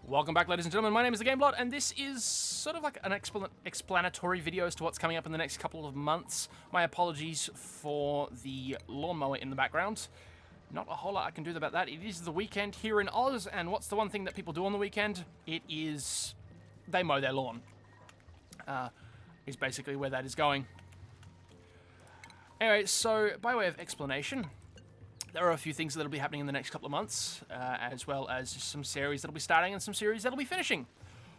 Welcome back, ladies and gentlemen. My name is thegameblot, and this is sort of like an explanatory video as to what's coming up in the next couple of months. My apologies for the lawnmower in the background. Not a whole lot I can do about that. It is the weekend here in Oz, and what's the one thing that people do on the weekend? It is they mow their lawn. Is basically where that is going. Anyway, so by way of explanation, there are a few things that'll be happening in the next couple of months, as well as some series that'll be starting and some series that'll be finishing.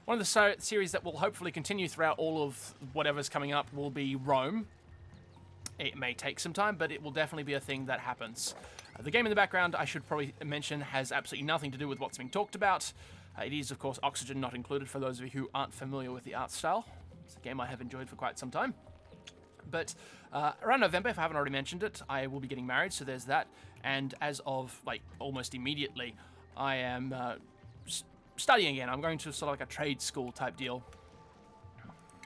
One of the series that will hopefully continue throughout all of whatever's coming up will be Rome. It may take some time, but it will definitely be a thing that happens. The game in the background, I should probably mention, has absolutely nothing to do with what's being talked about. It is, of course, Oxygen not included for those of you who aren't familiar with the art style. It's a game I have enjoyed for quite some time. But around November, if I haven't already mentioned it, I will be getting married, so there's that. And as of, like, almost immediately, I am studying again. I'm going to sort of like a trade school type deal,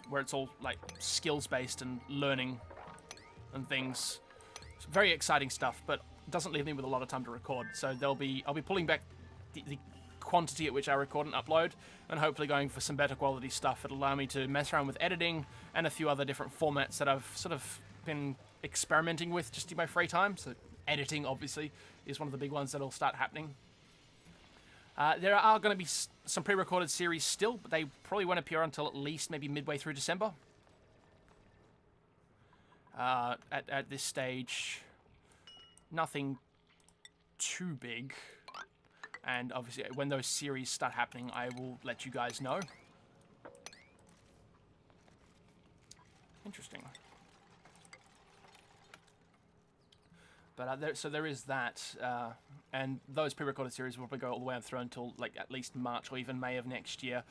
where it's all, like, skills-based and learning and things. It's very exciting stuff, but it doesn't leave me with a lot of time to record. So I'll be pulling back the quantity at which I record and upload, and hopefully going for some better quality stuff. It'll allow me to mess around with editing and a few other different formats that I've sort of been experimenting with just in my free time. So editing, obviously, is one of the big ones that'll start happening. There are going to be some pre-recorded series still, but they probably won't appear until at least maybe midway through December. At this stage, nothing too big. And obviously, when those series start happening, I will let you guys know. Interesting. But so there is that, and those pre-recorded series will probably go all the way through until like at least March or even May of next year.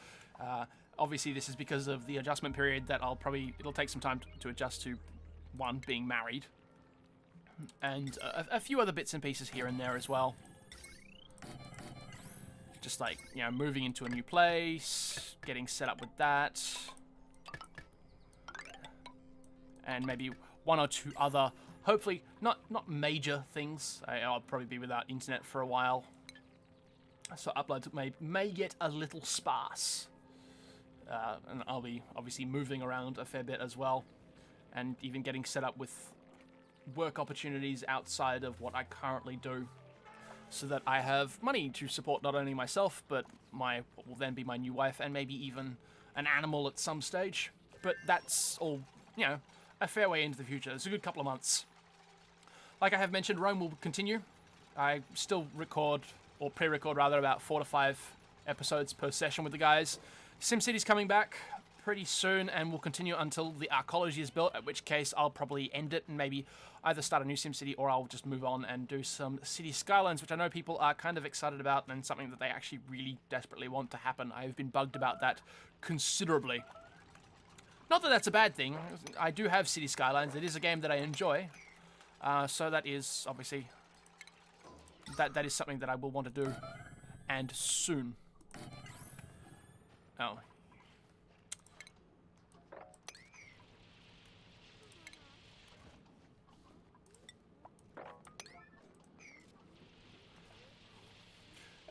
Obviously, this is because of the adjustment period that it'll take some time to adjust to, one, being married, and a few other bits and pieces here and there as well. Just like, you know, moving into a new place, getting set up with that, and maybe one or two other, hopefully not major things. I'll probably be without internet for a while, so uploads may get a little sparse, and I'll be obviously moving around a fair bit as well, and even getting set up with work opportunities outside of what I currently do, so that I have money to support not only myself, but what will then be my new wife, and maybe even an animal at some stage. But that's all, you know, a fair way into the future. It's a good couple of months. Like I have mentioned, Rome will continue. I still record, or pre-record rather, about 4 to 5 episodes per session with the guys. SimCity's coming back pretty soon, and will continue until the arcology is built, at which case I'll probably end it and maybe either start a new SimCity, or I'll just move on and do some City Skylines, which I know people are kind of excited about, and something that they actually really desperately want to happen. I've been bugged about that considerably. Not that that's a bad thing. I do have City Skylines. It is a game that I enjoy, so that is obviously that is something that I will want to do, and soon. Oh.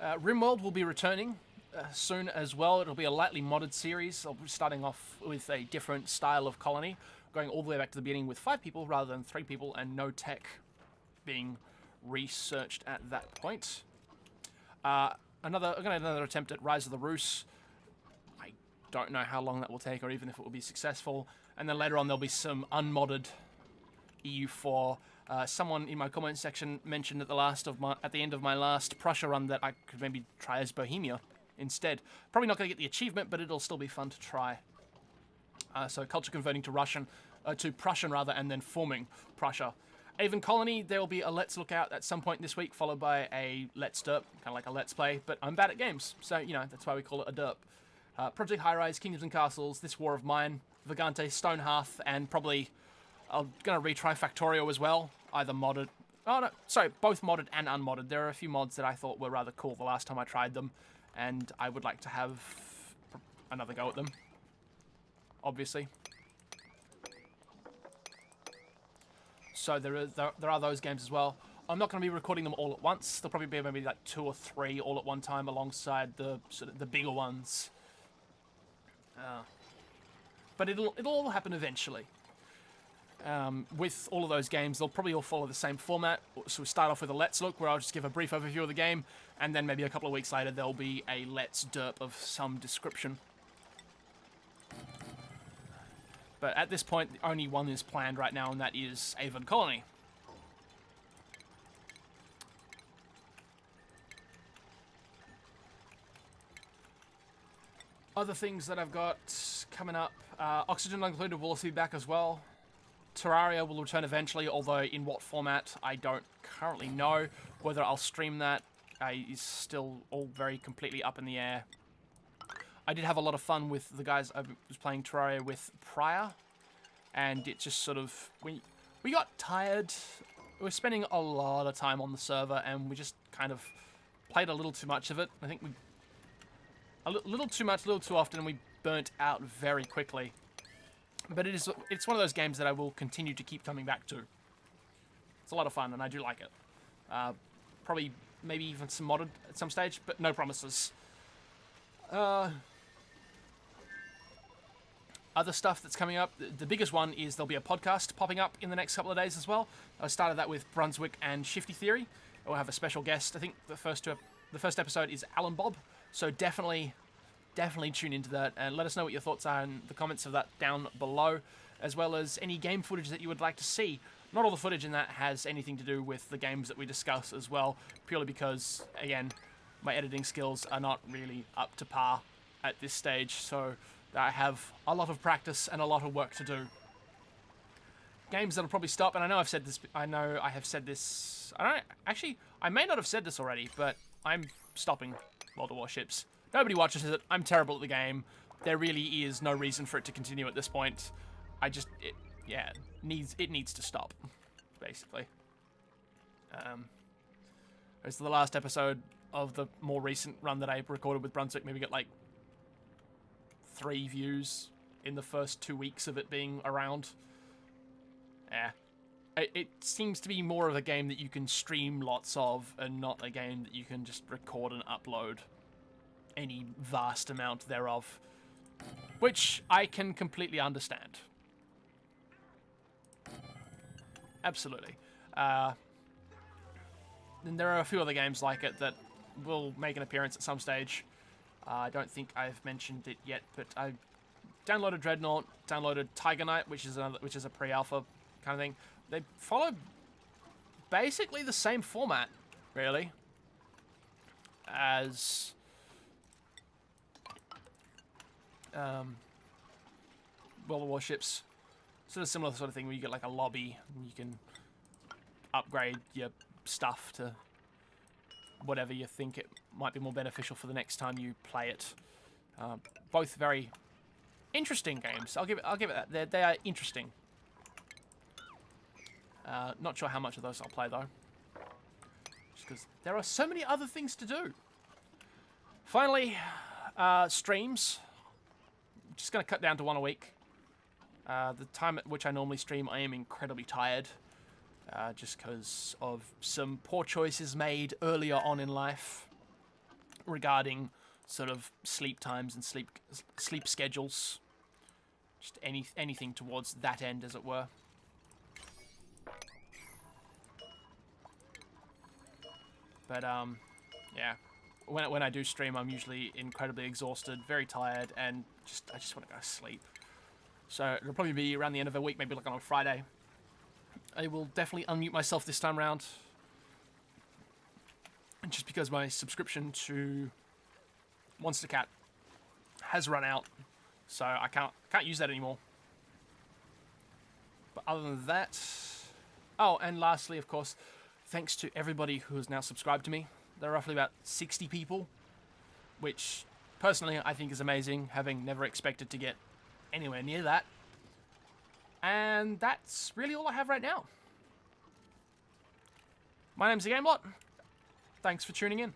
RimWorld will be returning soon as well. It'll be a lightly modded series. I'll be starting off with a different style of colony, going all the way back to the beginning with 5 people rather than 3 people, and no tech being researched at that point. I'm going to have another attempt at Rise of the Roos. I don't know how long that will take, or even if it will be successful. And then later on there'll be some unmodded EU4. Someone in my comment section mentioned at the end of my last Prussia run that I could maybe try as Bohemia instead. Probably not going to get the achievement, but it'll still be fun to try. So culture converting to Prussian rather, and then forming Prussia. Avon Colony, there will be a Let's Look Out at some point this week, followed by a Let's Derp, kind of like a Let's Play, but I'm bad at games, so, you know, that's why we call it a derp. Project High Rise, Kingdoms and Castles, This War of Mine, Vagante, Stonehearth, and probably I'm going to retry Factorio as well, either modded. Oh, no, sorry, both modded and unmodded. There are a few mods that I thought were rather cool the last time I tried them, and I would like to have another go at them, obviously. So there are those games as well. I'm not going to be recording them all at once. There'll probably be maybe like 2 or 3 all at one time alongside the sort of the bigger ones. But it'll all happen eventually. With all of those games, they'll probably all follow the same format. So we start off with a Let's Look, where I'll just give a brief overview of the game, and then maybe a couple of weeks later there'll be a Let's Derp of some description. But at this point, only one is planned right now, and that is Avon Colony. Other things that I've got coming up, Oxygen Unconcluded will also be back as well. Terraria will return eventually, although in what format, I don't currently know. Whether I'll stream that is still all very completely up in the air. I did have a lot of fun with the guys I was playing Terraria with prior, and it just sort of... We got tired. We were spending a lot of time on the server, and we just kind of played a little too much of it. I think we... A little too much, a little too often, and we burnt out very quickly. But it's one of those games that I will continue to keep coming back to. It's a lot of fun, and I do like it. Probably, maybe even some modded at some stage, but no promises. Other stuff that's coming up, the biggest one is there'll be a podcast popping up in the next couple of days as well. I started that with Brunswick and Shifty Theory. We'll have a special guest. I think the first episode is Alan Bob. So definitely tune into that and let us know what your thoughts are in the comments of that down below, as well as any game footage that you would like to see. Not all the footage in that has anything to do with the games that we discuss as well, purely because, again, my editing skills are not really up to par at this stage, so I have a lot of practice and a lot of work to do. Games that'll probably stop, and I know I have said this, I may not have said this already, but I'm stopping World of Warships. Nobody watches it. I'm terrible at the game. There really is no reason for it to continue at this point. It needs to stop, basically. It's the last episode of the more recent run that I recorded with Brunswick. Maybe get like 3 views in the first 2 weeks of it being around. Yeah. It seems to be more of a game that you can stream lots of, and not a game that you can just record and upload any vast amount thereof, which I can completely understand. Absolutely. And there are a few other games like it that will make an appearance at some stage. I don't think I've mentioned it yet, but I downloaded Dreadnought, downloaded Tiger Knight, which is a pre-alpha kind of thing. They follow basically the same format, really, as World of Warships. Sort of similar sort of thing where you get like a lobby and you can upgrade your stuff to whatever you think it might be more beneficial for the next time you play it. Both very interesting games. I'll give it that. They are interesting. Not sure how much of those I'll play though, just because there are so many other things to do. Finally, streams. Just going to cut down to 1 a week. The time at which I normally stream, I am incredibly tired, just because of some poor choices made earlier on in life regarding sort of sleep times and sleep schedules. Just anything towards that end, as it were. But yeah, when I do stream, I'm usually incredibly exhausted, very tired, and I just want to go to sleep. So it'll probably be around the end of the week, maybe like on a Friday. I will definitely unmute myself this time around, just because my subscription to Monster Cat has run out, so I can't use that anymore. But other than that, oh, and lastly, of course, thanks to everybody who has now subscribed to me. There are roughly about 60 people, which personally I think is amazing, having never expected to get anywhere near that. And that's really all I have right now. My name's thegameblot. Thanks for tuning in.